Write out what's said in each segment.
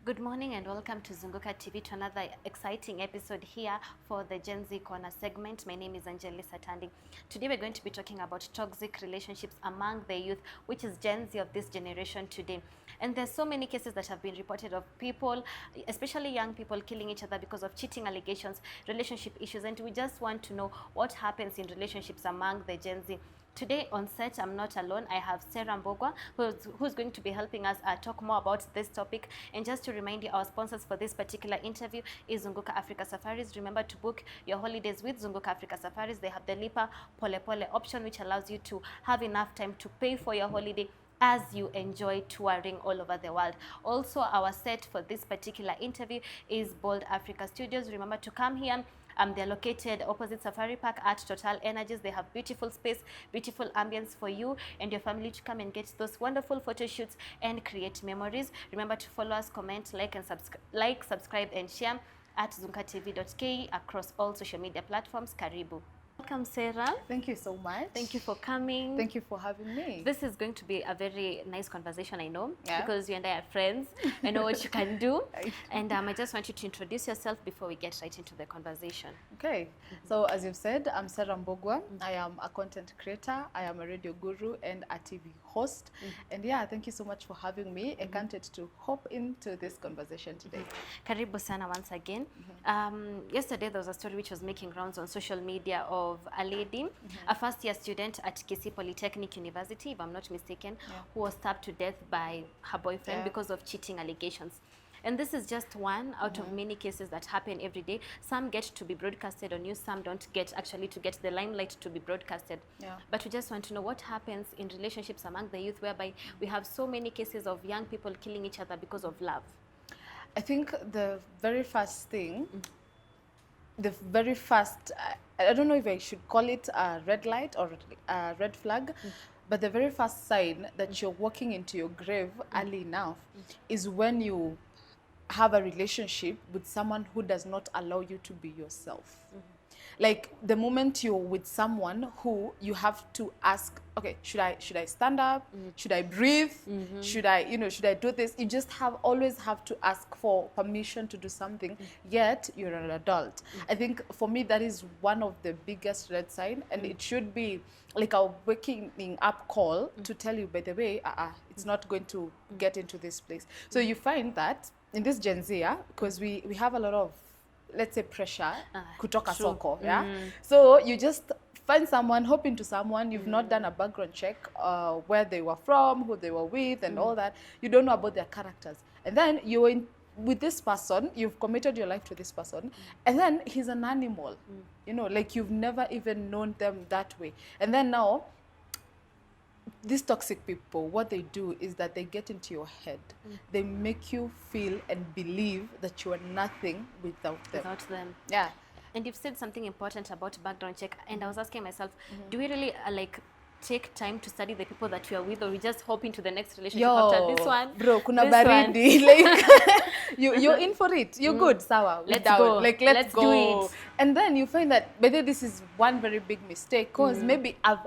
Good morning and welcome to ZungukaTV to another exciting episode here for the Gen Z Corner segment. My name is Anjali Satandi. Today we're going to be talking about toxic relationships among the youth, which is Gen Z of this generation today. And there's so many cases that have been reported of people, especially young people, killing each other because of cheating allegations, relationship issues, and we just want to know what happens in relationships among the Gen Z. Today on set, I'm not alone. I have Sarah Mbogwa, who's going to be helping us talk more about this topic. And just to remind you, our sponsors for this particular interview is Zunguka Africa Safaris. Remember to book your holidays with Zunguka Africa Safaris. They have the Lipa Pole Pole option, which allows you to have enough time to pay for your holiday as you enjoy touring all over the world. Also, our set for this particular interview is Bold Africa Studios. Remember to come here. They're located opposite Safari Park at Total Energies. They have beautiful space, beautiful ambience for you and your family to come and get those wonderful photo shoots and create memories. Remember to follow us, comment, subscribe, and share at ZungukaTV.ke across all social media platforms. Karibu. Welcome, Sarah. Thank you so much. Thank you for coming. Thank you for having me. This is going to be a very nice conversation, I know, because you and I are friends. I know what you can do. And I just want you to introduce yourself before we get right into the conversation. Okay. So as you've said, I'm Sarah Mbogwa. I am a content creator. I am a radio guru and a TV host. And yeah, thank you so much for having me. I can't wait to hop into this conversation today. Karibu sana once again. Yesterday there was a story which was making rounds on social media of a lady, a first-year student at Kisii Polytechnic University, if I'm not mistaken, who was stabbed to death by her boyfriend because of cheating allegations. And this is just one out of many cases that happen every day. Some get to be broadcasted on news, some don't get actually to get the limelight to be broadcasted. But we just want to know what happens in relationships among the youth, whereby we have so many cases of young people killing each other because of love. I think the very first thing, the very first, I don't know if I should call it a red light or a red flag, but the very first sign that you're walking into your grave early enough is when you have a relationship with someone who does not allow you to be yourself. Like the moment you're with someone who you have to ask, okay, should I stand up? Should I breathe? Should I, should I do this? You just always have to ask for permission to do something, yet you're an adult. I think for me, that is one of the biggest red sign, and it should be like a waking up call to tell you, by the way, it's not going to get into this place. So you find that in this Gen Z, because we have a lot of, let's say, pressure kutoka soko, so you just find someone, hop into someone, you've not done a background check, where they were from, who they were with, and all that. You don't know about their characters, and then you're with this person, you've committed your life to this person, and then he's an animal, like you've never even known them that way. And then now these toxic people, what they do is that they get into your head. They make you feel and believe that you are nothing without them. Yeah. And you've said something important about background check, and I was asking myself, do we really take time to study the people that we are with, or we just hop into the next relationship after this one? Bro, kuna baridi. Like you're in for it. You're good, sawa. Let's go. Like let's go. Do it. And then you find that whether this is one very big mistake, because maybe I've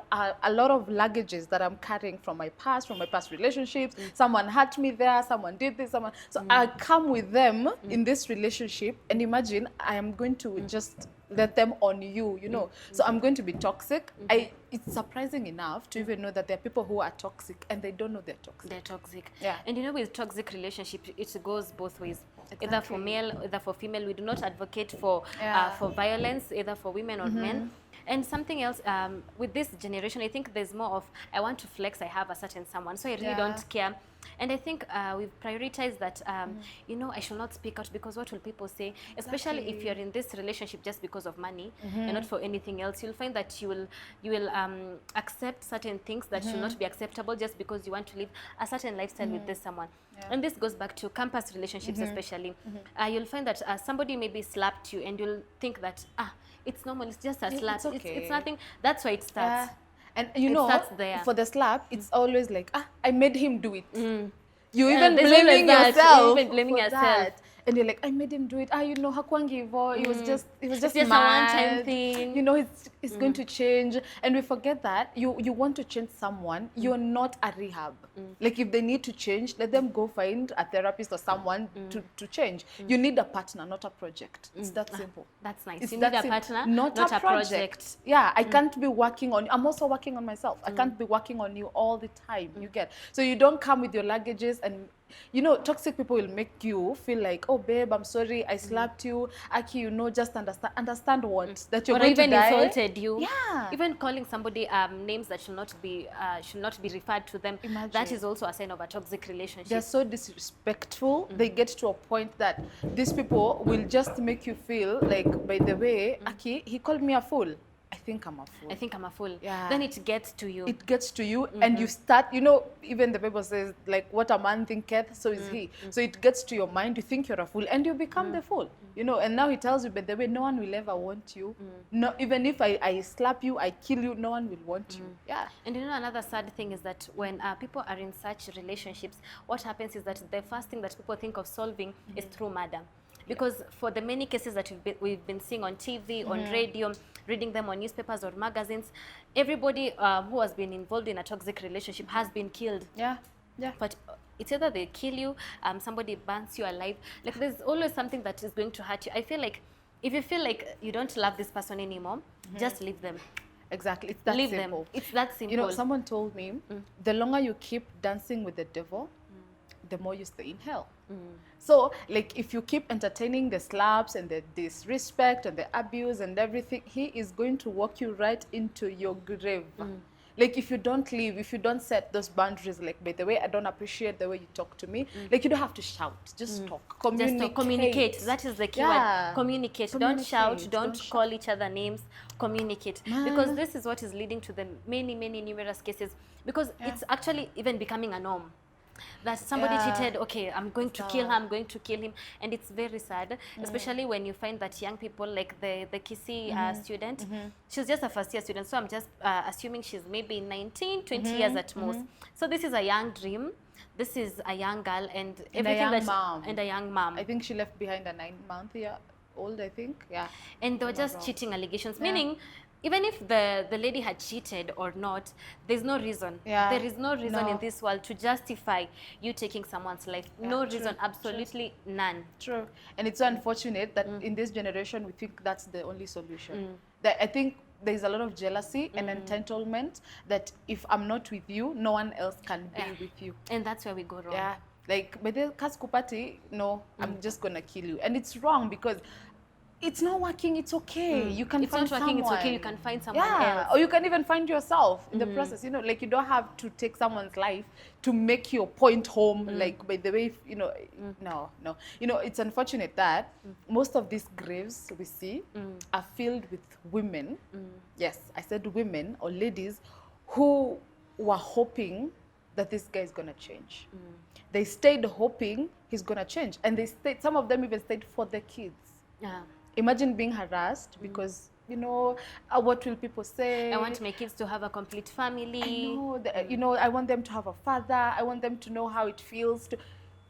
a lot of luggages that I'm carrying from my past relationships. Someone hurt me there, someone did this, someone. So I come with them in this relationship, and imagine I am going to just let them on you, So I'm going to be toxic. It's surprising enough to even know that there are people who are toxic and they don't know they're toxic. They're toxic. Yeah. And with toxic relationships, it goes both ways. Exactly. Either for male, either for female. We do not advocate for violence, either for women or men. And something else, with this generation, I think there's more of, I want to flex, I have a certain someone, so I really don't care. And I think we've prioritized that, I should not speak out because what will people say? Especially if you're in this relationship just because of money and not for anything else. You'll find that you will accept certain things that should not be acceptable just because you want to live a certain lifestyle with this someone. And this goes back to campus relationships especially. You'll find that somebody maybe slapped you and you'll think that, it's normal, it's just a slap. It's okay. It's nothing. That's why it starts. And for the slap, it's always like, I made him do it. You even blaming yourself. and you're like, I made him do it. You know, hakwangi hivo. It was just just mad. a one-time thing. You know, it's going to change. And we forget that you want to change someone. You're not a rehab. Like if they need to change, let them go find a therapist or someone to change. You need a partner, not a project. It's that simple. That's nice. It's You that need a simple. partner, not a project. Yeah, I can't be working on, I'm also working on myself. I can't be working on you all the time. You get, so you don't come with your luggages. And you know, toxic people will make you feel like, oh babe, I'm sorry, I slapped you. Aki, you know, just understand what that you're or going even to die. insulted you. Yeah. Even calling somebody names that should not be referred to them. Imagine. That is also a sign of a toxic relationship. They're so disrespectful. They get to a point that these people will just make you feel like, by the way, Aki, he called me a fool. I think I'm a fool. I think I'm a fool. Yeah. Then it gets to you. It gets to you, and you start, you know, even the Bible says, like, what a man thinketh, so is he. So it gets to your mind, you think you're a fool, and you become the fool. You know, and now he tells you, by the way, no one will ever want you. No, even if I slap you, I kill you, no one will want you. Yeah. And you know, another sad thing is that when people are in such relationships, what happens is that the first thing that people think of solving is through murder. Because for the many cases that we've been seeing on TV, on radio, reading them on newspapers or magazines, everybody who has been involved in a toxic relationship has been killed. Yeah. Yeah. But it's either they kill you, somebody burns you alive. Like there's always something that is going to hurt you. I feel like if you feel like you don't love this person anymore, just leave them. Exactly. It's that Leave simple. them. It's that simple. You know, someone told me, the longer you keep dancing with the devil, the more you stay in hell. So, like, if you keep entertaining the slaps and the disrespect and the abuse and everything, he is going to walk you right into your grave. Like, if you don't leave, if you don't set those boundaries, like, by the way, I don't appreciate the way you talk to me. Like, you don't have to shout. Just talk. Communicate. Just communicate. That is the key word. Communicate. Don't shout. Don't call each other names. Communicate. Because this is what is leading to the many, many numerous cases. Because it's actually even becoming a norm. That somebody cheated, okay, I'm going to kill her, I'm going to kill him. And it's very sad, especially when you find that young people, like the Kissy student, she's just a first year student. So I'm just assuming she's maybe 19, 20 years at most. So this is a young dream. This is a young girl and everything and a young mom. I think she left behind a 9-month-old, I think. Yeah. And they were just cheating allegations, meaning even if the lady had cheated or not, there's no reason. There is no reason in this world to justify you taking someone's life. No reason, absolutely none. True. And it's so unfortunate that in this generation, we think that's the only solution. That I think there's a lot of jealousy and entitlement that if I'm not with you, no one else can be with you. And that's where we go wrong. Yeah. Like, by the Kaskupati, no, I'm just going to kill you. And it's wrong because it's not working, it's okay. You can find someone. It's not working, it's okay. You can find someone else. Or you can even find yourself in the process. You know, like you don't have to take someone's life to make your point home. Like, by the way, you know, no. You know, it's unfortunate that most of these graves we see are filled with women. Yes, I said women or ladies who were hoping that this guy is going to change. They stayed hoping he's going to change. And they stayed, some of them even stayed for the kids. Yeah. Imagine being harassed because, you know, what will people say? I want my kids to have a complete family. I know, you know, I want them to have a father. I want them to know how it feels to...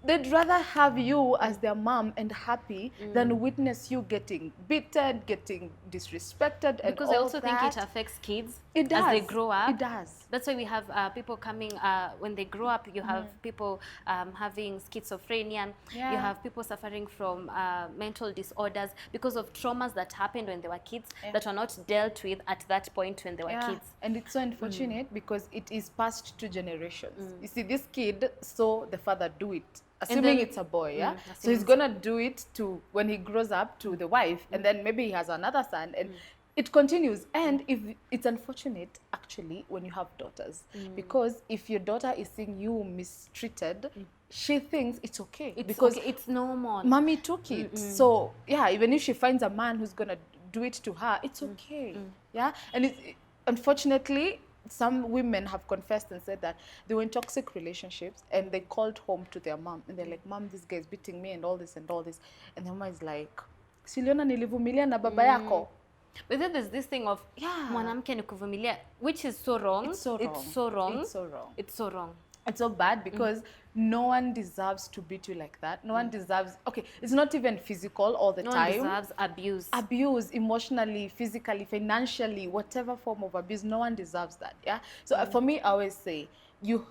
They'd rather have you as their mom and happy than witness you getting beaten, getting disrespected, and because I also think it affects kids as they grow up. It does. That's why we have people coming, when they grow up, you have people having schizophrenia. You have people suffering from mental disorders because of traumas that happened when they were kids that were not dealt with at that point when they were kids. And it's so unfortunate because it is passed to generations. You see, this kid saw the father do it. Assuming it's a boy, so he's gonna do it to when he grows up to the wife, and then maybe he has another son, and it continues. And if it's unfortunate, actually, when you have daughters, because if your daughter is seeing you mistreated, she thinks it's okay because it's normal. Mommy took it. So yeah, even if she finds a man who's gonna do it to her, it's okay. Yeah, and it's unfortunately. Some women have confessed and said that they were in toxic relationships and they called home to their mom and they're like, Mom, this guy is beating me and all this and all this. And the mama is like, Siliona nilivumilia na baba yako. But then there's this thing of mwanamke ni kuvumilia, which is so wrong. It's so wrong. It's so wrong. It's so wrong. It's so wrong. It's so bad because no one deserves to beat you like that. No one deserves, okay, it's not even physical all the No time. one deserves abuse. Abuse emotionally, physically, financially, whatever form of abuse, no one deserves that. Yeah. So for me, I always say, when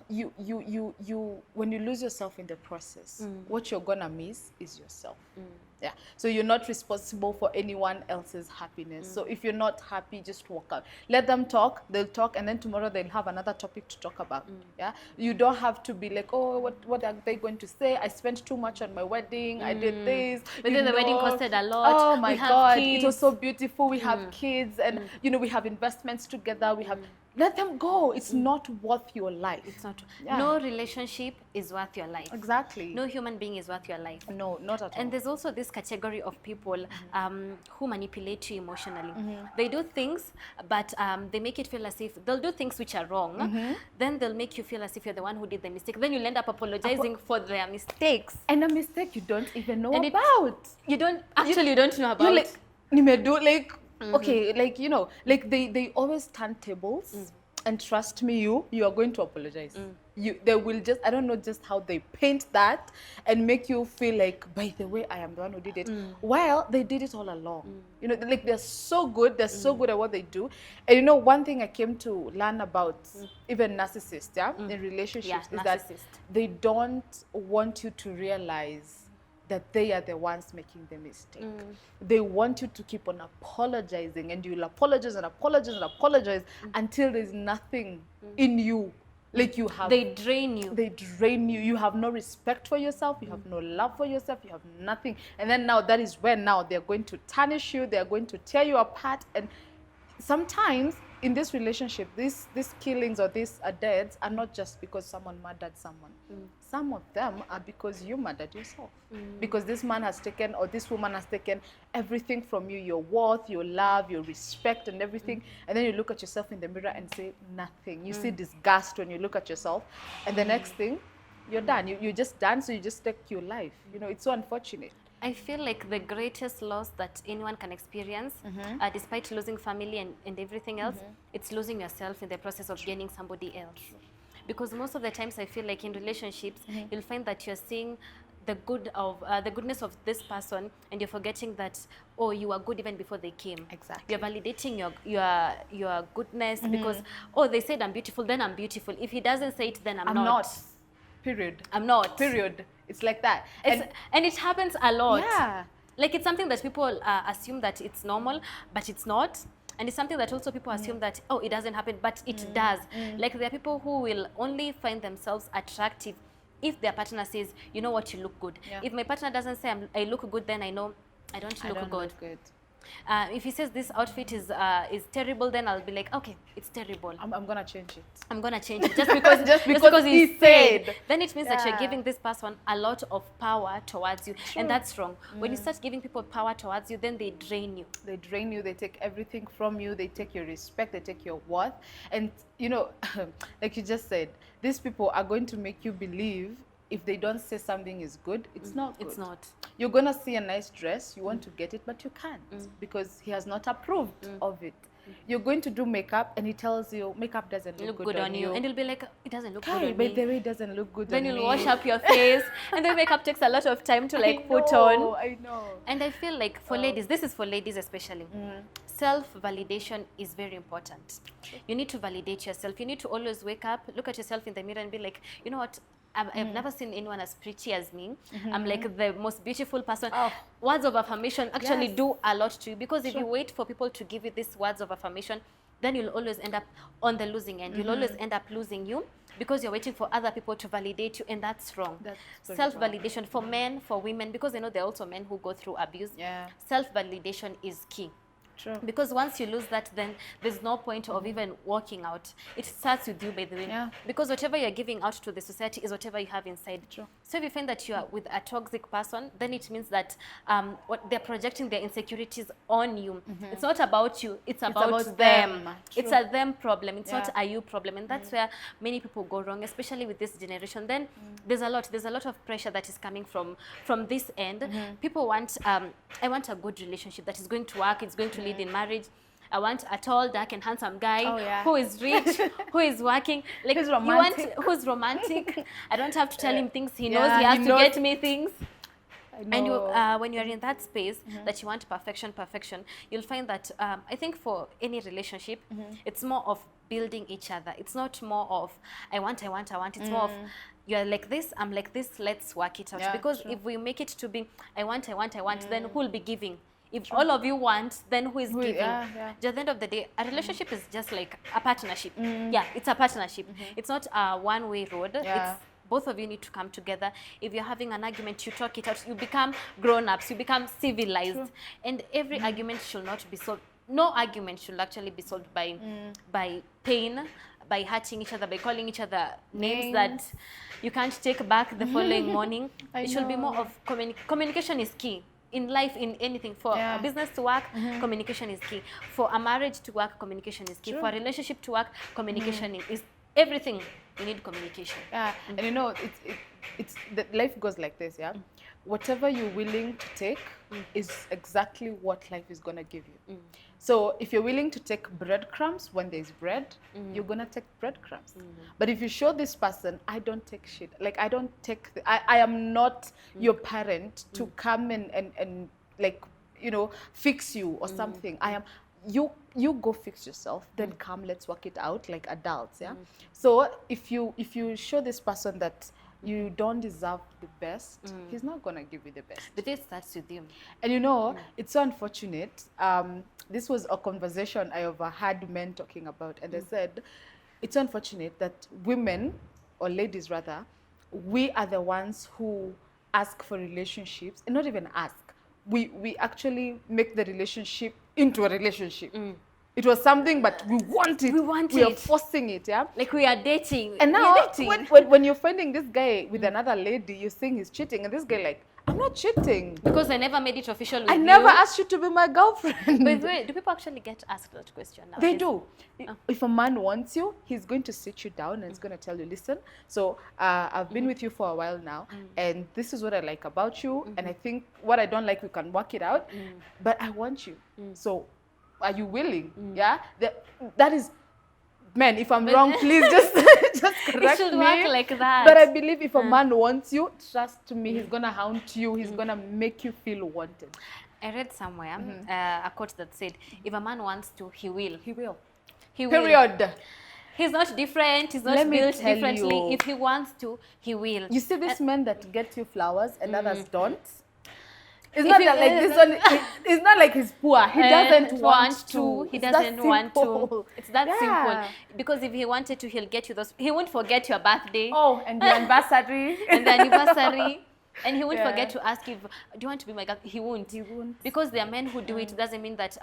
you lose yourself in the process, what you're gonna miss is yourself. Yeah. So you're not responsible for anyone else's happiness. So if you're not happy, just walk out. Let them talk, they'll talk, and then tomorrow they'll have another topic to talk about. Yeah. You don't have to be like, oh, what are they going to say? I spent too much on my wedding, I did this. But then the wedding costed a lot. Oh my We have God, kids. it was so beautiful. We have kids, and you know, we have investments together. We have, let them go. It's not worth your life. It's not. Yeah. No relationship is worth your life. Exactly. No human being is worth your life. No, not at all. And there's also this category of people who manipulate you emotionally. They do things, but they make it feel as if they'll do things which are wrong. Then they'll make you feel as if you're the one who did the mistake. Then you'll end up apologizing for their mistakes. And a mistake you don't even know And about. You don't actually you don't know about. You're like, nimedu, like, okay, like, you know, like they always turn tables. And trust me, you are going to apologize. They will just, I don't know just how they paint that and make you feel like, by the way, I am the one who did it. Well, they did it all along. You know, like they're so good. They're so good at what they do. And you know, one thing I came to learn about even narcissists, in relationships, is that they don't want you to realize that they are the ones making the mistake. They want you to keep on apologizing, and you'll apologize and apologize and apologize until there's nothing in you. Like you have... They drain you. They drain you. You have no respect for yourself. You have no love for yourself. You have nothing. And then now that is when now they're going to tarnish you. They're going to tear you apart. And sometimes in this relationship, these killings or these deaths are not just because someone murdered someone. Some of them are because you murdered yourself. Because this man has taken, or this woman has taken everything from you, your worth, your love, your respect, and everything. And then you look at yourself in the mirror and say nothing. You see disgust when you look at yourself. And the next thing, you're done. You're just done, so you just take your life. You know, it's so unfortunate. I feel like the greatest loss that anyone can experience, despite losing family and everything else, it's losing yourself in the process of gaining somebody else. Because most of the times I feel like in relationships, you'll find that you're seeing the goodness of this person, and you're forgetting that, oh, you were good even before they came. Exactly. You're validating your goodness because, oh, they said I'm beautiful, then I'm beautiful. If he doesn't say it, then I'm not. Period. I'm not. Period. It's like that. And it happens a lot. Yeah. Like it's something that people assume that it's normal, but it's not. And it's something that also people assume that, oh, it doesn't happen, but it does. Like there are people who will only find themselves attractive if their partner says, you know what, you look good. Yeah. If my partner doesn't say I look good, then I know I don't look good. If he says this outfit is terrible, then I'll be like, okay, it's terrible. I'm gonna change it. I'm gonna change it just because just because he said. Then it means that you're giving this person a lot of power towards you, and that's wrong. When you start giving people power towards you, then they drain you. They drain you. They take everything from you. They take your respect. They take your worth. And you know, like you just said, these people are going to make you believe if they don't say something is good, it's not good. It's not. You're gonna see a nice dress, you want to get it, but you can't because he has not approved of it. You're going to do makeup, and he tells you makeup doesn't look good on you, and you'll be like, it doesn't look good on by me. the way, it doesn't look good then on me. Then you'll wash up your face, and then makeup takes a lot of time to like put on. I know. And I feel like for ladies, this is for ladies especially. Self-validation is very important. You need to validate yourself. You need to always wake up, look at yourself in the mirror, and be like, you know what? I've never seen anyone as pretty as me. I'm like the most beautiful person. Words of affirmation actually do a lot to you, because if you wait for people to give you these words of affirmation, then you'll always end up on the losing end. You'll always end up losing you because you're waiting for other people to validate you, and that's wrong. Self-validation for men, for women, because I know there are also men who go through abuse. Self-validation is key. True. Because once you lose that, then there's no point of even walking out. It starts with you, by the way. Because whatever you're giving out to the society is whatever you have inside. True. So if you find that you are with a toxic person, then it means that what they're projecting their insecurities on you. It's not about you, it's about them. It's a them problem. It's not a you problem. And that's where many people go wrong, especially with this generation. Then there's a lot of pressure that is coming from this end. People want I want a good relationship that is going to work, it's going to lead in marriage. I want a tall, dark, and handsome guy Oh, yeah. who is rich, who is working. Like Who's you want romantic. who's romantic. I don't have to tell him things. He knows Yeah, he has he to knows. get me things. I And you, know. when you're in that space that you want perfection, you'll find that I think for any relationship, it's more of building each other. It's not more of I want. It's more of you're like this, I'm like this. Let's work it out. Yeah, Because true. if we make it to be I want, then who will be giving? If all of you want, then who is giving? Yeah. At the end of the day, a relationship is just like a partnership. Yeah, it's a partnership. It's not a one-way road. Yeah. It's both of you need to come together. If you're having an argument, you talk it out. You become grown-ups. You become civilized. True. And every argument should not be solved. No argument should actually be solved by pain, by hurting each other, by calling each other names that you can't take back the following morning. I It should be more know. of communication is key. In life, in anything, for a business to work, communication is key. For a marriage to work, communication is key. True. For a relationship to work, communication is everything. You need communication. Yeah, and you know, it's the life goes like this, yeah. Whatever you're willing to take is exactly what life is gonna give you. So if you're willing to take breadcrumbs when there's bread, you're gonna take breadcrumbs. But if you show this person, I don't take shit. Like I don't take. I am not your parent to come and like you know fix you or something. I am. You go fix yourself, then come, let's work it out like adults, yeah. So if you show this person that you don't deserve the best, he's not gonna give you the best. But it starts with you. And you know, it's so unfortunate. This was a conversation I overheard men talking about, and they said it's unfortunate that women, or ladies rather, we are the ones who ask for relationships, and not even ask. We actually make the relationship into a relationship. It was something, but we want it. We are forcing it, yeah. Like we are dating. And now, We're dating. when you're finding this guy with another lady, you're saying he's cheating, and this guy like, I'm not cheating. Because I never made it official with I you. never asked you to be my girlfriend. By the way, do people actually get asked that question now? They do. If a man wants you, he's going to sit you down and he's going to tell you, listen, so I've been with you for a while now, and this is what I like about you, and I think what I don't like, we can work it out, but I want you. So are you willing? Yeah? That is, man, if I'm wrong, please just correct should me. work like that. But I believe if a man wants you, trust me, he's going to hound you, he's going to make you feel wanted. I read somewhere a quote that said, if a man wants to, he will. He will. He will. Period. He's not different. He's not Let me built tell differently. you. If he wants to, he will. You see these men that get you flowers and others don't? It's If not he- that like this one, it's not like he's poor. He doesn't want to. He It's that doesn't want to. simple. It's that Yeah. simple. Because if he wanted to, he'll get you those. He won't forget your birthday Oh, and the anniversary. and the anniversary. And he won't Yeah. forget to ask if, do you want to be my girl? He won't. He won't. Because there are men who do it. Doesn't mean that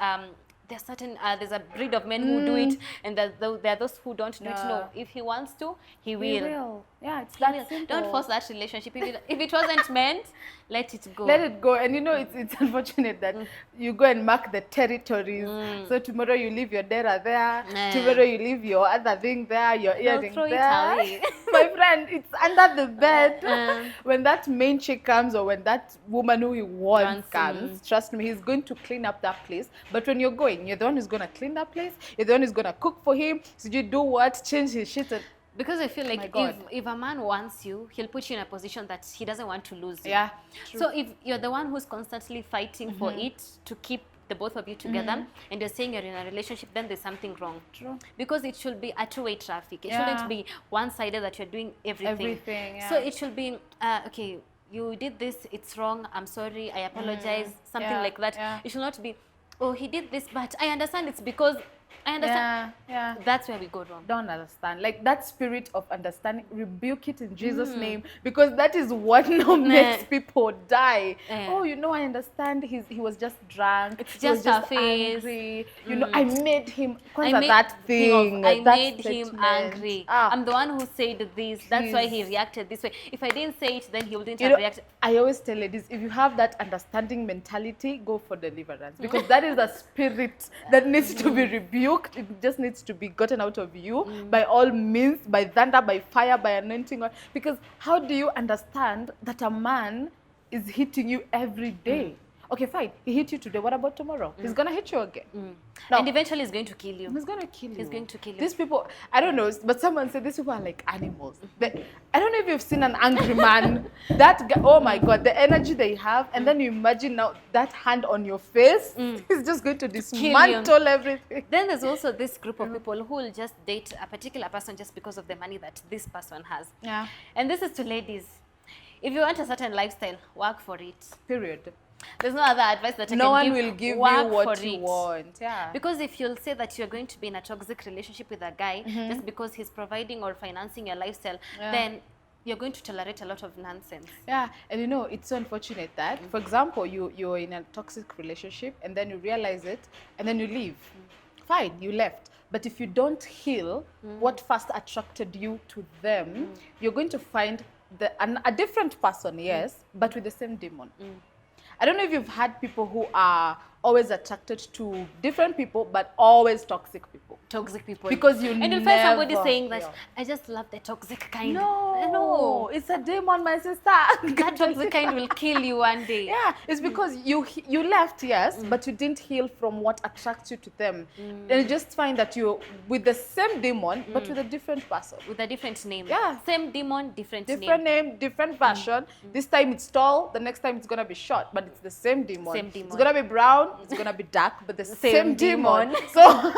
there's certain, there's a breed of men who do it, and there are those who don't do it. No, No. if he wants to, he He will. will. Yeah, it's He will. that simple. Don't force that relationship. If it wasn't meant, let it go. Let it go. And you know, it's unfortunate that you go and mark the territories. So tomorrow you leave your dera there. Tomorrow you leave your other thing there, your earring throw it there. away. My friend, it's under the bed. When that main chick comes or when that woman who he wants comes, trust me, he's going to clean up that place. But when you're going, you're the one who's going to clean that place. You're the one who's going to cook for him. So you do what? Change his shit. Because I feel My like God. if a man wants you, he'll put you in a position that he doesn't want to lose you. Yeah, true. So if you're the one who's constantly fighting for it to keep the both of you together, and you're saying you're in a relationship, then there's something wrong. True. Because it should be a two-way traffic. It Yeah. shouldn't be one-sided that you're doing everything. Everything, yeah. So it should be, okay, you did this, it's wrong, I'm sorry, I apologize, something Yeah, like that. yeah. It should not be, oh, he did this, but I understand it's because I understand. Yeah. That's where we go wrong. Don't understand. Like that spirit of understanding, rebuke it in Jesus' name, because that is what now makes people die. Yeah. Oh, you know, I understand. He was just drunk. It's he was just a phase. angry. You know, I made him. I Kwanza made, that thing. I that made him statement. angry. Ah, I'm the one who said this. That's why he Please. reacted this way. If I didn't say it, then he wouldn't you have know, reacted. I always tell ladies, if you have that understanding mentality, go for deliverance, because that is a spirit that needs to be rebuked. It just needs to be gotten out of you by all means, by thunder, by fire, by anointing. Because how do you understand that a man is hitting you every day? Okay, fine. He hit you today. What about tomorrow? He's gonna hit you again. No. And eventually he's going to kill you. He's gonna kill you. He's going to kill you. These people, I don't know, but someone said these people are like animals. I don't know if you've seen an angry man. That guy, oh my God, the energy they have, and then you imagine now that hand on your face is just going to dismantle everything. Then there's also this group of people who will just date a particular person just because of the money that this person has. Yeah. And this is to ladies. If you want a certain lifestyle, work for it. Period. There's no other advice that I can give. No one will give you what you want. Yeah. Because if you'll say that you're going to be in a toxic relationship with a guy just because he's providing or financing your lifestyle, then you're going to tolerate a lot of nonsense. Yeah, and you know, it's so unfortunate that, for example, you're in a toxic relationship and then you realize it and then you leave. Fine, you left. But if you don't heal what first attracted you to them, you're going to find a different person, yes, but with the same demon. I don't know if you've had people who are always attracted to different people, but always toxic people. Toxic people. Because you and you'll find somebody saying that, I just love the toxic kind. No, it's a demon, my sister. That toxic kind will kill you one day. Yeah, it's because you left, yes, but you didn't heal from what attracts you to them. And you just find that you're with the same demon, but with a different person. With a different name. Yeah. Same demon, different name. Different name, different version. This time it's tall, the next time it's going to be short, but it's the same demon. Same demon. It's going to be brown, it's going to be dark, but the same demon. So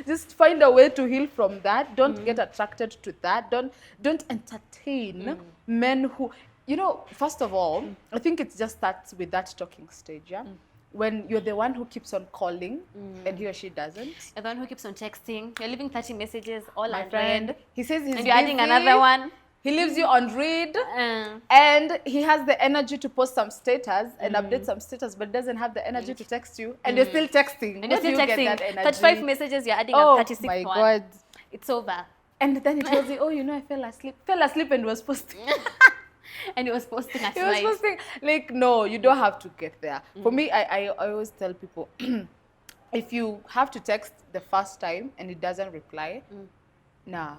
just find a way to heal from that. Don't get attracted to that. Don't entertain men who, you know, first of all, I think it just starts with that talking stage, yeah? When you're the one who keeps on calling and he or she doesn't. You're the one who keeps on texting. You're leaving 30 messages all My unread. friend, he says he's And you're adding busy. another one. He leaves you on read, and he has the energy to post some status and update some status, but doesn't have the energy to text you, and you're still texting. And you're still texting. Get that energy? 35 messages, you're adding a 36th one. Oh my God. It's over. And then he tells you, oh, you know, I fell asleep and was posting. And he was posting at He was night. posting. Like, no, you don't have to get there. For me, I always tell people, if you have to text the first time and he doesn't reply, nah.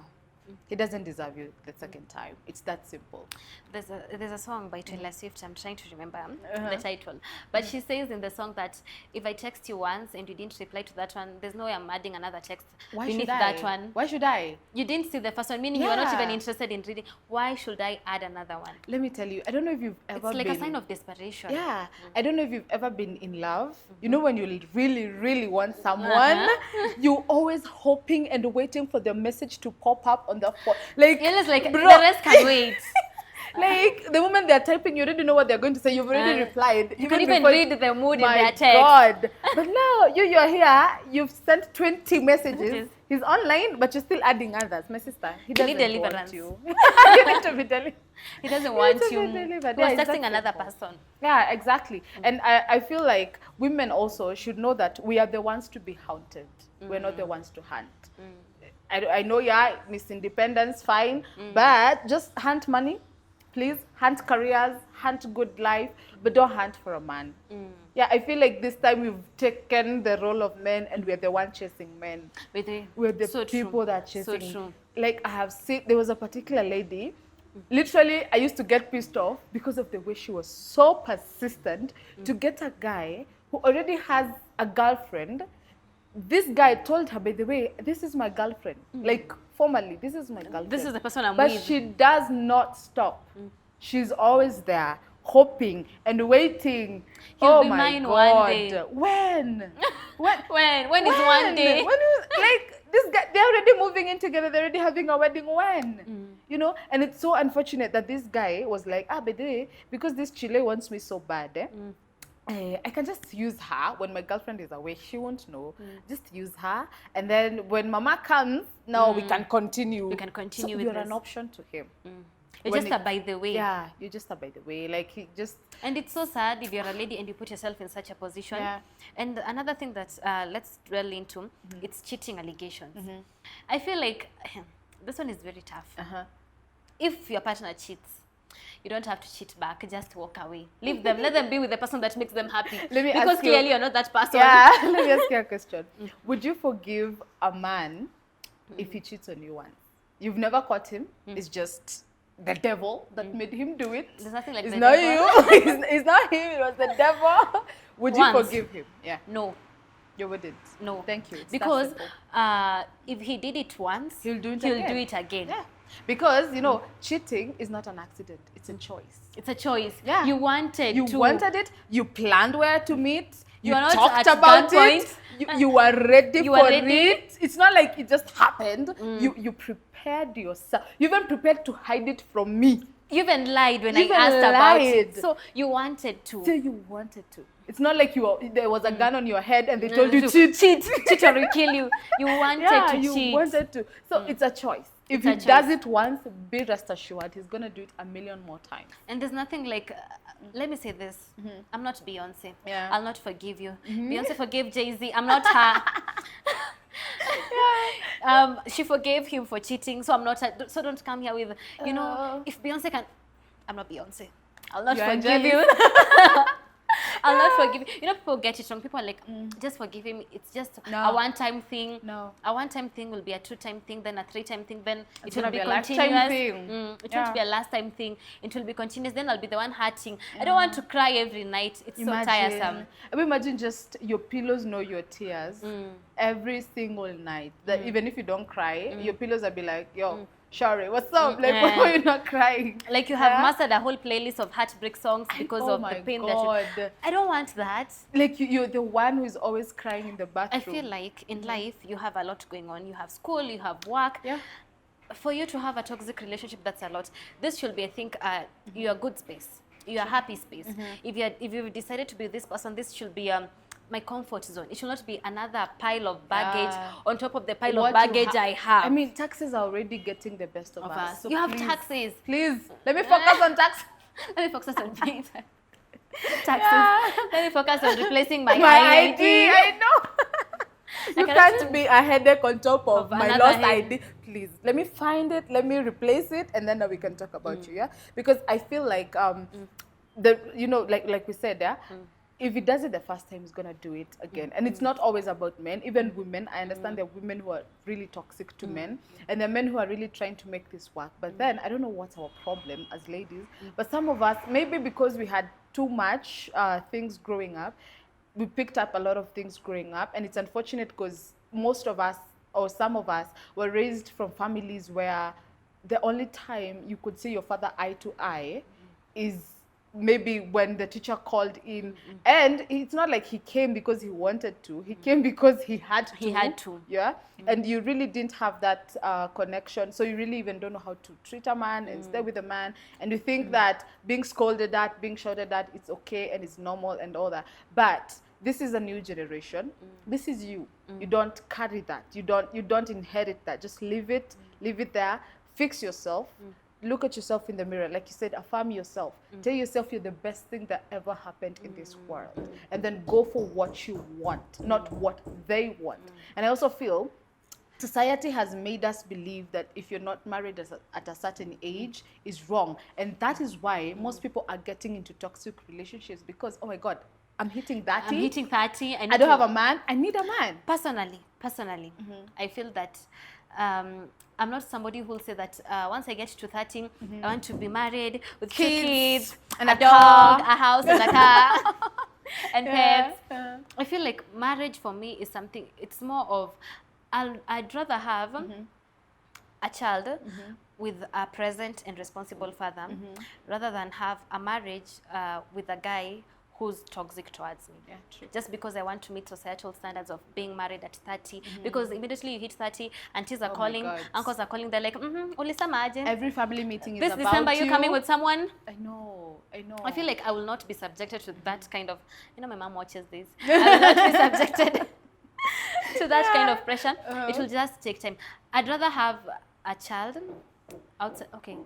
He doesn't deserve you the second time. It's that simple. There's a song by Taylor Swift. I'm trying to remember the title. But she says in the song that if I text you once and you didn't reply to that one, there's no way I'm adding another text beneath that one. Why should I? You didn't see the first one, meaning you're not even interested in reading. Why should I add another one? Let me tell you, I don't know if you've ever It's like been... a sign of desperation. Yeah. I don't know if you've ever been in love. You know when you really, really want someone, you're always hoping and waiting for the message to pop up on the phone. Like, It's like bro, the rest can wait. like the moment they're typing, you already know what they're going to say. You've already replied. You can even read the mood in their text. My God. But now you're here. You've sent 20 messages. He's online, but you're still adding others. My sister, he doesn't want you. You need to be delivered. He doesn't want you. He was texting another person. Yeah, exactly. And I feel like women also should know that we are the ones to be hunted. We're not the ones to hunt. I know, yeah, Miss Independence, fine, but just hunt money, please. Hunt careers, hunt good life, but don't hunt for a man. Yeah, I feel like this time we've taken the role of men and we're the one chasing men. We're the people that are chasing. So true. Like I have seen, there was a particular lady, literally I used to get pissed off because of the way she was so persistent to get a guy who already has a girlfriend. This guy told her, by the way, this is my girlfriend. Like, formally, this is my girlfriend. This is the person I'm with. But she does not stop. She's always there, hoping and waiting. He'll be mine one day. When? When is one day? When is, like, this guy, they're already moving in together. They're already having a wedding. When? You know? And it's so unfortunate that this guy was like, by the way, because this Chile wants me so bad, I can just use her when my girlfriend is away. She won't know. Just use her. And then when Mama comes, now we can continue. We can continue with you're this. an option to him. You're just a by the way. Yeah, you're just a by the way. Like, he just... And it's so sad if you're a lady and you put yourself in such a position. Yeah. And another thing that let's dwell into, it's cheating allegations. I feel like this one is very tough. If your partner cheats, you don't have to cheat back. Just walk away. Leave them. Let them be with the person that makes them happy. Because clearly you're not that person. Yeah. Let me ask you a question. Would you forgive a man if he cheats on you once? You've never caught him. It's just the devil that made him do it. There's nothing like It's the not devil. you. It's not him. It was the devil. Would you Once. forgive him? Yeah. No. You wouldn't. No. Thank you. It's that Because simple. if he did it once, He'll do it he'll again. do it again. Yeah. Because, you know, cheating is not an accident. It's a choice. It's a choice. Yeah. You wanted You to. wanted it. You planned where to meet. You are not talked at about gunpoint. it. You were ready You for were ready. it. It's not like it just happened. You prepared yourself. You even prepared to hide it from me. You even lied when You even I asked about it. lied. So you wanted to. So you wanted to. It's not like there was a gun on your head and they told you cheat. Cheat or we kill you. You wanted to you cheat. wanted to. So it's a choice. If It's a he choice. does it once, be rest assured he's gonna do it a million more times. And there's nothing like, let me say this, I'm not Beyonce. Yeah. I'll not forgive you. Beyonce forgave Jay-Z. I'm not her. She forgave him for cheating, so I'm not her. So don't come here with, you know, if Beyonce can, I'm not Beyonce. I'll not You're forgive jealous. you. I'll not forgive you. You know, people get it wrong. People are like, just forgive him. It's just No. a one-time thing. No. A one-time thing will be a two-time thing, then a three-time thing, then It's it will gonna be be a lifetime continuous. thing. It Yeah. won't be a last-time thing. It will be continuous. Then I'll be the one hurting. I don't want to cry every night. It's so tiresome. Imagine just your pillows know your tears every single night. That even if you don't cry, your pillows will be like, yo, Shari, what's up? Like, why are you not crying? Like you have mastered a whole playlist of heartbreak songs because Oh of my the pain God. that you... I don't want that. Like you're the one who is always crying in the I bathroom. feel like in life you have a lot going on. You have school, you have work. Yeah. For you to have a toxic relationship, that's a lot. This should be, I think, your good space, your happy space. If you've decided to be with this person, this should be my comfort zone. It should not be another pile of baggage on top of the pile What of baggage I have. I mean, taxes are already getting the best of us. So you have please, taxes. Please, let me focus on tax. Let me focus on paying taxes. Let me focus on replacing my ID. I know. You cannot- can't be a headache on top of my another lost head. ID. Please, let me find it. Let me replace it, and then we can talk about you. Yeah, because I feel like the like we said, yeah. If he does it the first time, he's gonna do it again. And it's not always about men, even women. I understand there are women who are really toxic to men, and there are men who are really trying to make this work. But then I don't know what's our problem as ladies. But some of us, maybe because we had too much things growing up, we picked up a lot of things growing up, and it's unfortunate because most of us or some of us were raised from families where the only time you could see your father eye to eye is maybe when the teacher called in. And it's not like he came because he wanted to. He came because he had to. He had to. Yeah. And you really didn't have that connection. So you really even don't know how to treat a man and stay with a man. And you think that being scolded at, being shouted at, it's okay and it's normal and all that. But this is a new generation. This is you. You don't carry that. You don't inherit that. Just leave it there. Fix yourself. Look at yourself in the mirror. Like you said, affirm yourself. Tell yourself you're the best thing that ever happened in this world. And then go for what you want, not what they want. And I also feel society has made us believe that if you're not married at a certain age is wrong. And that is why most people are getting into toxic relationships because, oh my God, I'm hitting 30. I'm hitting 30. I don't have a man. I need a man. Personally, I feel that I'm not somebody who will say that once I get to 30, I want to be married with kids and a a dog, car. a house, and a car, and pets. Yeah. I feel like marriage for me is something, it's more of, I'd rather have a child with a present and responsible father rather than have a marriage with a guy who's toxic towards me. Yeah, true. Just because I want to meet societal standards of being married at 30. Because immediately you hit 30, aunties are calling, God. uncles are calling, they're like, ulisamaje. Every family meeting is This about December you coming with someone? I know. I feel like I will not be subjected to that kind of, my mom watches this. I will not be subjected to that kind of pressure. It will just take time. I'd rather have a child outside, okay,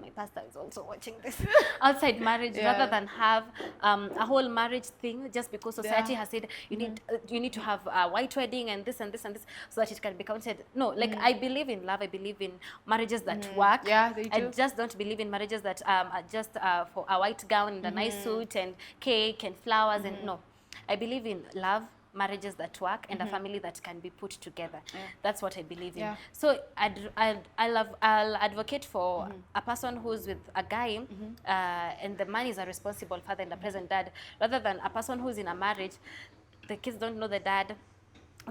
my pastor is also watching this, outside marriage rather than have a whole marriage thing just because society has said you need to have a white wedding and this and this and this so that it can be counted. No, like I believe in love. I believe in marriages that work. Yeah, they do. I just don't believe in marriages that are just for a white gown and a nice suit and cake and flowers and no. I believe in love, marriages that work and a family that can be put together. That's what I believe in. Yeah. So I'll advocate for a person who's with a guy and the man is a responsible father and a present dad, rather than a person who's in a marriage, the kids don't know the dad,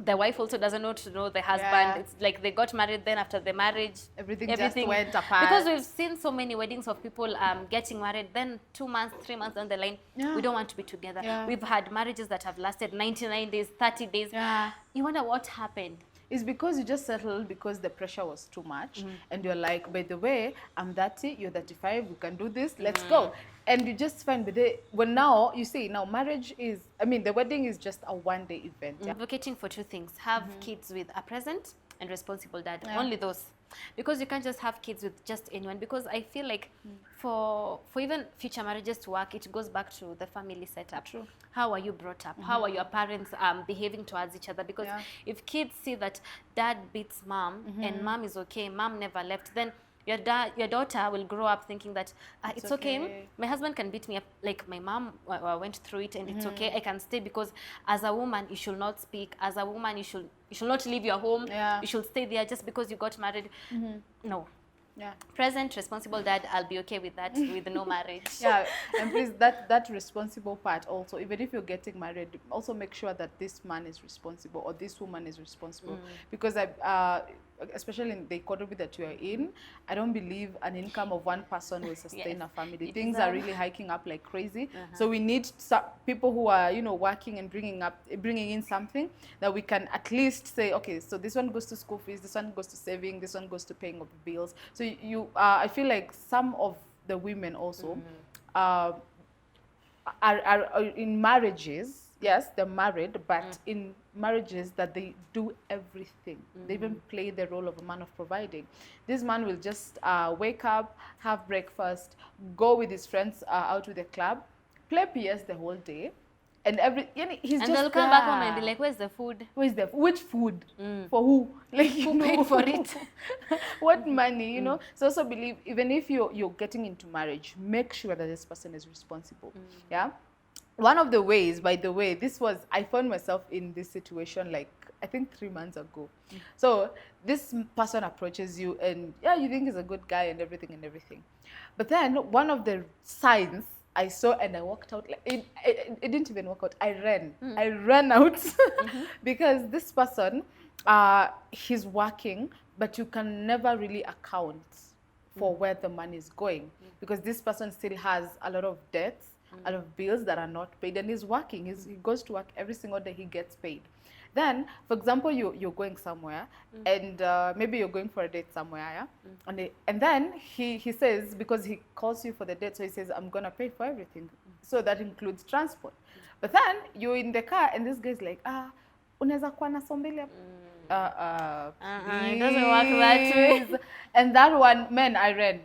the wife also doesn't know to know the husband. Yeah. It's like they got married, then after the marriage Everything just went apart. because we've seen so many weddings of people getting married, then 2 months, 3 months down the line, we don't want to be together. We've had marriages that have lasted 99 days, 30 days. You wonder what happened. It's because you just settled because the pressure was too much, and you're like, by the way, I'm 30, you're 35, we can do this, let's go. And you just find, when now, you see, now marriage is, I mean, the wedding is just a one-day event. Advocating for two things: have kids with a present and responsible dad. Only those. Because you can't just have kids with just anyone, because I feel like for even future marriages to work, it goes back to the family setup. True. How are you brought up? How are your parents behaving towards each other? Because if kids see that dad beats mom and mom is okay, mom never left, then your daughter will grow up thinking that it's okay. My husband can beat me up, like my mom went through it, and it's okay. I can stay, because as a woman you should not speak. As a woman you should not leave your home. You should stay there just because you got married. No. Present, responsible dad, I'll be okay with that, with no marriage. And please, that responsible part also, even if you're getting married, also make sure that this man is responsible or this woman is responsible. Because especially in the economy that you are in, I don't believe an income of one person will sustain a family. Things are really hiking up like crazy. So we need people who are, you know, working and bringing in something that we can at least say, okay, so this one goes to school fees, this one goes to saving, this one goes to paying of the bills. So I feel like some of the women also are in marriages. Yes, they're married, but in marriages that they do everything. They even play the role of a man of providing. This man will just wake up, have breakfast, go with his friends out to the club, play PS the whole day, and he's just they'll come back home and be like, "Where's the food? Which food? For who? Like, who paid for it? What money? You know." So also believe, even if you're getting into marriage, make sure that this person is responsible. Yeah. One of the ways, by the way, I found myself in this situation like, I think 3 months ago. So this person approaches you and you think he's a good guy and everything. But then one of the signs I saw, and I walked out, like it didn't even work out. I ran out because this person, he's working, but you can never really account for where the money is going, because this person still has a lot of debts, a lot of bills that are not paid, and he's working. He goes to work every single day, he gets paid. Then, for example, you're going somewhere, and maybe you're going for a date somewhere, and then he says, because he calls you for the date, so he says, I'm going to pay for everything. So that includes transport. But then you're in the car, and this guy's like, unaweza kuwa na sombele? It doesn't work that way. And that one, man, I ran,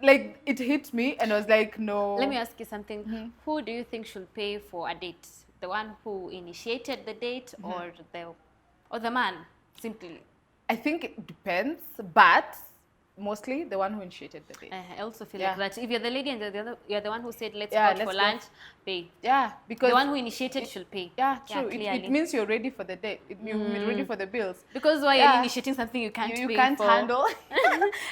like, it hit me, and I was like, no. Let me ask you something. Who do you think should pay for a date? The one who initiated the date, or the man, simply? I think it depends, but mostly the one who initiated the date. I also feel like that. If you're the lady and you're the one who said, let's go out for lunch, pay. Yeah, because the one who initiated should pay. Yeah, true. It means you're ready for the date. You're ready for the bills. Because why you're initiating something you can't you pay can't for. handle.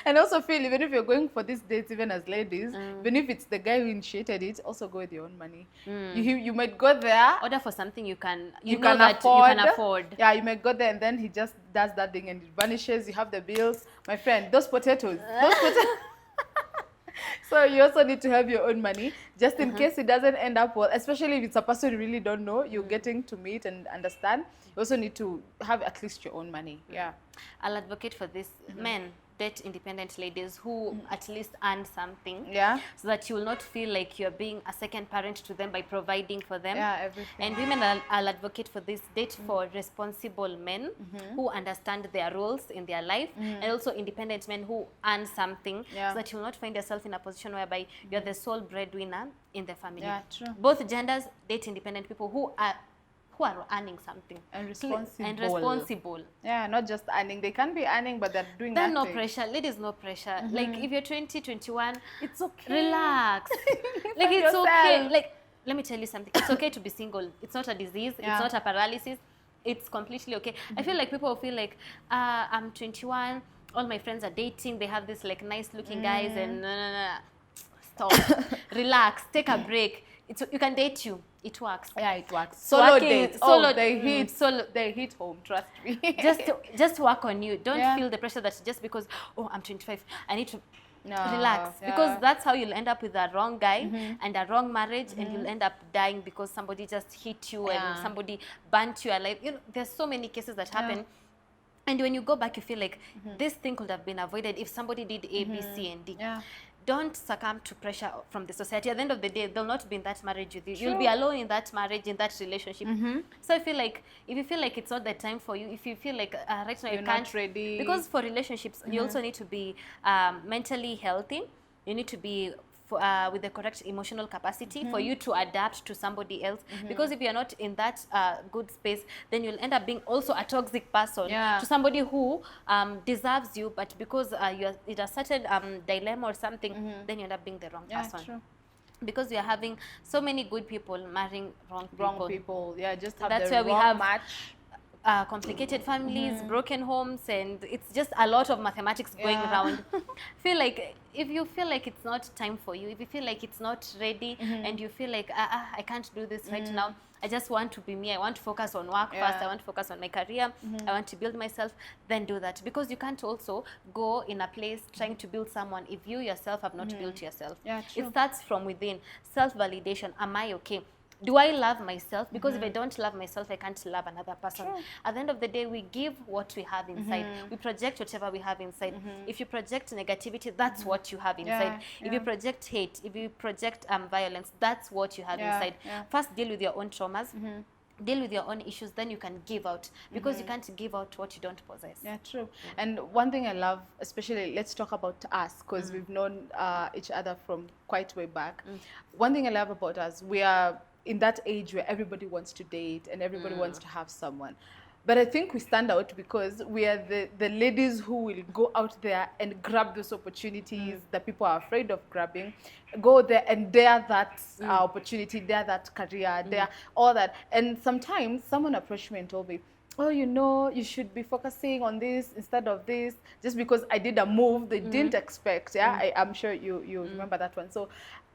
And also feel, even if you're going for these dates, even as ladies, even if it's the guy who initiated it, also go with your own money. You might go there. Order for something you can afford. Yeah, you might go there, and then he just does that thing and it vanishes. You have the bills. My friend, those potatoes. So you also need to have your own money, just in case it doesn't end up well, especially if it's a person you really don't know, you're getting to meet and understand. You also need to have at least your own money. Yeah. I'll advocate for this. Men, date independent ladies who at least earn something. Yeah. So that you will not feel like you're being a second parent to them by providing for them. Yeah, everything. And women, I'll advocate for this. Date for responsible men who understand their roles in their life, and also independent men who earn something, so that you will not find yourself in a position whereby you're the sole breadwinner in the family. Yeah, true. Both genders date independent people who are earning something. And responsible. And responsible. Yeah, not just earning. They can be earning, but they're doing nothing. No pressure. Ladies, no pressure. Like, if you're 20, 21, it's okay. Relax. Like, it's okay. Like, let me tell you something. It's okay to be single. It's not a disease. Yeah. It's not a paralysis. It's completely okay. I feel like people feel like, I'm 21, all my friends are dating, they have this like nice looking guys, and no. Stop. Relax. Take a break. You can date you. It works. Yeah, it works. Solo Working- dates. solo- They hit home, trust me. just work on you. Don't Yeah. feel the pressure that just because, oh, I'm 25, I need to No, relax. yeah. Because that's how you'll end up with a wrong guy and a wrong marriage, and you'll end up dying because somebody just hit you and Yeah. somebody burnt you alive. You know, there's so many cases that happen. And when you go back, you feel like this thing could have been avoided if somebody did A, B, C, and D. Yeah. Don't succumb to pressure from the society. At the end of the day, they'll not be in that marriage with you. True. You'll be alone in that marriage, in that relationship. So I feel like if you feel like it's not the time for you, if you feel like right now You're you can't, not ready. because for relationships, you also need to be mentally healthy. You need to be with the correct emotional capacity for you to adapt to somebody else. Because if you're not in that good space, then you'll end up being also a toxic person Yeah. to somebody who deserves you, but because you're in a certain dilemma or something, then you end up being the wrong Yeah, person. true. Because we are having so many good people marrying wrong people. Wrong people. Yeah, just have That's the where we wrong have match. Complicated families, broken homes, and it's just a lot of mathematics going Yeah. around. Feel like if you feel like it's not time for you, if you feel like it's not ready, and you feel like I can't do this right now, I just want to be me, I want to focus on work Yeah. first, I want to focus on my career, I want to build myself, then do that. Because you can't also go in a place trying to build someone if you yourself have not built yourself. Yeah, true. It starts from within. Self-validation. Am I okay? Do I love myself? Because if I don't love myself, I can't love another person. True. At the end of the day, we give what we have inside. We project whatever we have inside. If you project negativity, that's what you have inside. If you project hate, if you project violence, that's what you have Yeah, inside. yeah. First, deal with your own traumas. Deal with your own issues, then you can give out. Because you can't give out what you don't possess. Yeah, true. And one thing I love, especially, let's talk about us, because we've known each other from quite way back. One thing I love about us, we are in that age where everybody wants to date and everybody wants to have someone. But I think we stand out because we are the ladies who will go out there and grab those opportunities that people are afraid of grabbing. Go there and dare that opportunity, dare that career, dare all that. And sometimes someone approached me and told me, oh, you know, you should be focusing on this instead of this, just because I did a move they didn't expect. Yeah, I'm sure you remember that one. So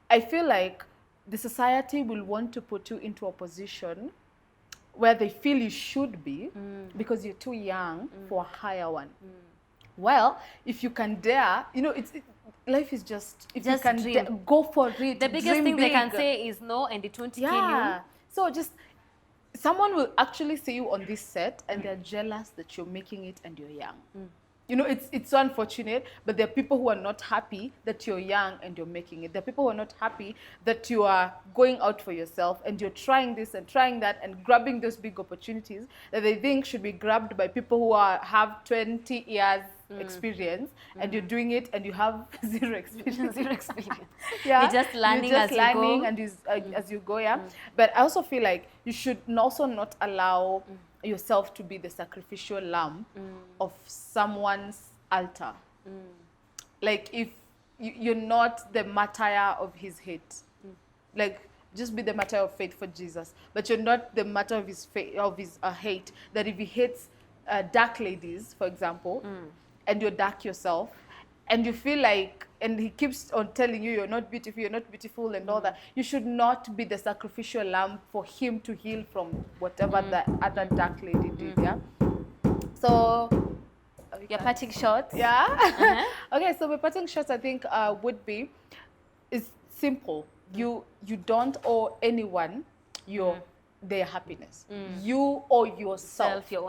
I feel like the society will want to put you into a position where they feel you should be because you're too young for a higher one. Well, if you can dare, you know, life is just, if Just you can dream. go for it. The biggest dream thing they can big. say is no, and it won't kill Yeah. you. So just, someone will actually see you on this set and they're jealous that you're making it and you're young. You know, it's so unfortunate, but there are people who are not happy that you're young and you're making it. There are people who are not happy that you are going out for yourself and you're trying this and trying that and grabbing those big opportunities that they think should be grabbed by people who have 20 years experience, and you're doing it and you have zero experience. Zero experience. Yeah, You're just learning as you go. and as you go, yeah. But I also feel like you should also not allow yourself to be the sacrificial lamb of someone's altar. Like if you're not the martyr of his hate, like just be the martyr of faith for Jesus, but you're not the martyr of his hate. That if he hates dark ladies, for example, and you're dark yourself, and you feel like, and he keeps on telling you you're not beautiful and all that, you should not be the sacrificial lamb for him to heal from whatever the other dark lady did. Yeah. So Your parting shots. yeah. Okay, so my parting shots, I think, would be, is simple. You don't owe anyone their happiness. You owe yourself Your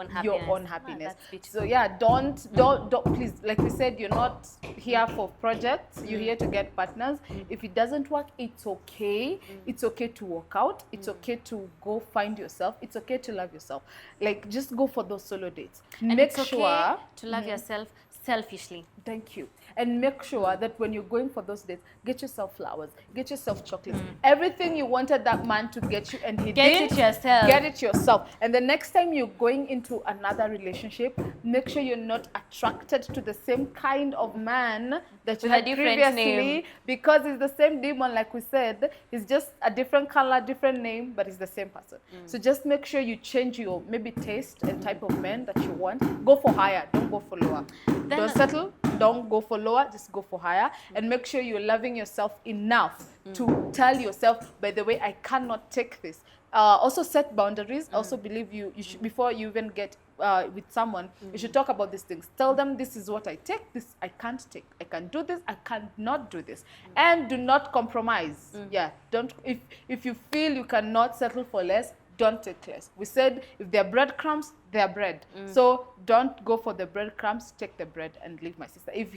own happiness. That's beautiful. So yeah, don't please, like we said, you're not here for projects. You're here to get partners. If it doesn't work, it's okay. It's okay to walk out. It's okay to go find yourself. It's okay to love yourself. Like, just go for those solo dates. And Make it's okay sure to love yourself selfishly. thank you. And make sure that when you're going for those dates, get yourself flowers, get yourself chocolates. Everything you wanted that man to get you and he Get didn't, it yourself. get it yourself. And the next time you're going into another relationship, make sure you're not attracted to the same kind of man that you With a had different previously, name. because it's the same demon, like we said. It's just a different color, different name, but it's the same person. So just make sure you change your maybe taste and type of men that you want. Go for higher, don't go for lower. Don't settle, don't go for lower, just go for higher. And make sure you're loving yourself enough to tell yourself, by the way, I cannot take this. Also set boundaries. Also believe you should, before you even get with someone, you should talk about these things. Tell them, this is what I take, this I can't take. I can do this, I cannot do this. And do not compromise. Yeah, don't, if you feel you cannot settle for less, don't take less. We said if they're breadcrumbs, they're bread. So don't go for the breadcrumbs, take the bread and leave my sister. If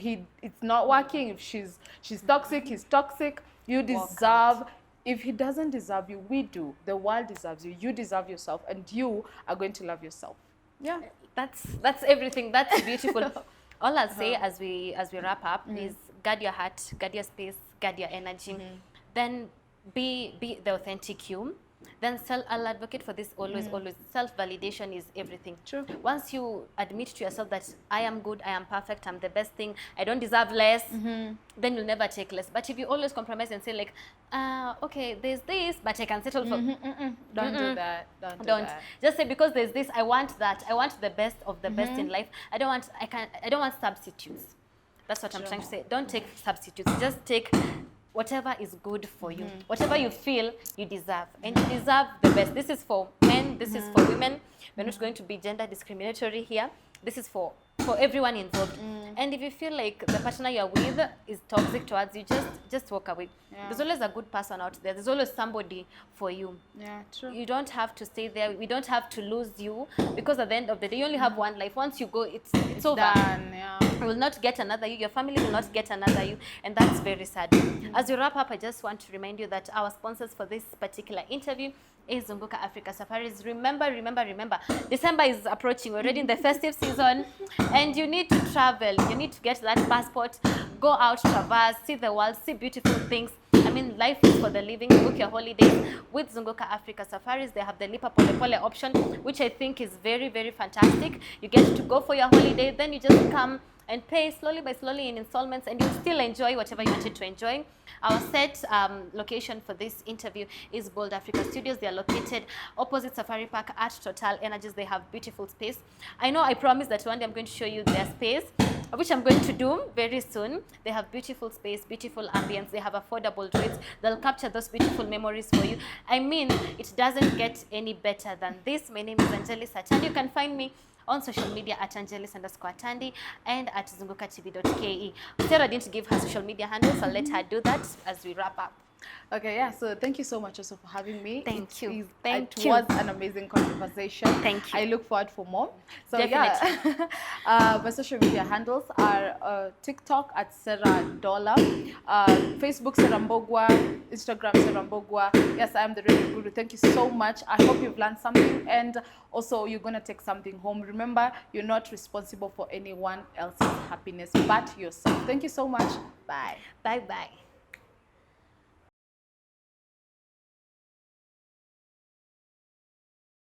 it's not working, if she's toxic, he's toxic, you deserve. If he doesn't deserve you, we do. The world deserves you. You deserve yourself, and you are going to love yourself. Yeah, That's everything. That's beautiful. All I'll say as we wrap up is guard your heart, guard your space, guard your energy. Then be the authentic you. Then I'll advocate for this always. Self-validation is everything. True. Once you admit to yourself that I am good, I am perfect, I'm the best thing, I don't deserve less, then you'll never take less. But if you always compromise and say like, okay, there's this, but I can settle for... Don't do that. Don't do Don't. that. Just say, because there's this, I want that. I want the best of the best in life. I don't want substitutes. That's what I'm trying to say. Don't take substitutes. Just take whatever is good for you. Whatever you feel you deserve. And you deserve the best. This is for men. This is for women. We're not going to be gender discriminatory here. This is for everyone involved. And if you feel like the partner you're with is toxic towards you, just walk away. Yeah. There's always a good person out there. There's always somebody for you. Yeah, true. You don't have to stay there. We don't have to lose you, because at the end of the day, you only have one life. Once you go, it's over. Done, yeah. You will not get another you. Your family will not get another you, and that's very sad. As we wrap up, I just want to remind you that our sponsors for this particular interview is Zunguka Africa Safaris. Remember, December is approaching. We're already in the festive season, and you need to travel. You need to get that passport, go out, traverse, see the world, see beautiful things. I mean, life is for the living. Book your holidays with Zunguka Africa Safaris. They have the Lipa Pole Pole option, which I think is very, very fantastic. You get to go for your holiday, then you just come and pay slowly by slowly in installments, and you'll still enjoy whatever you wanted to enjoy. Our set location for this interview is Bold Africa Studios. They are located opposite Safari Park at Total Energies. They have beautiful space. I know I promised that one day I'm going to show you their space, which I'm going to do very soon. They have beautiful space, beautiful ambience. They have affordable rates. They'll capture those beautiful memories for you. I mean, it doesn't get any better than this. My name is Angelis Atandi. You can find me on social media at Angelis_Atandi and at ZungukaTV.ke. Sarah didn't give her social media handles. I'll let her do that as we wrap up. Okay, yeah, so thank you so much also for having me. Thank you. It was an amazing conversation. Thank you. I look forward for more. So Definitely. yeah, my social media handles are TikTok at Sarah Dollar, Facebook Sarah Mbogwa, Instagram Sarah Mbogwa. Yes, I am the Radio Guru. Thank you so much. I hope you've learned something, and also you're going to take something home. Remember, you're not responsible for anyone else's happiness but yourself. Thank you so much. Bye. Bye-bye.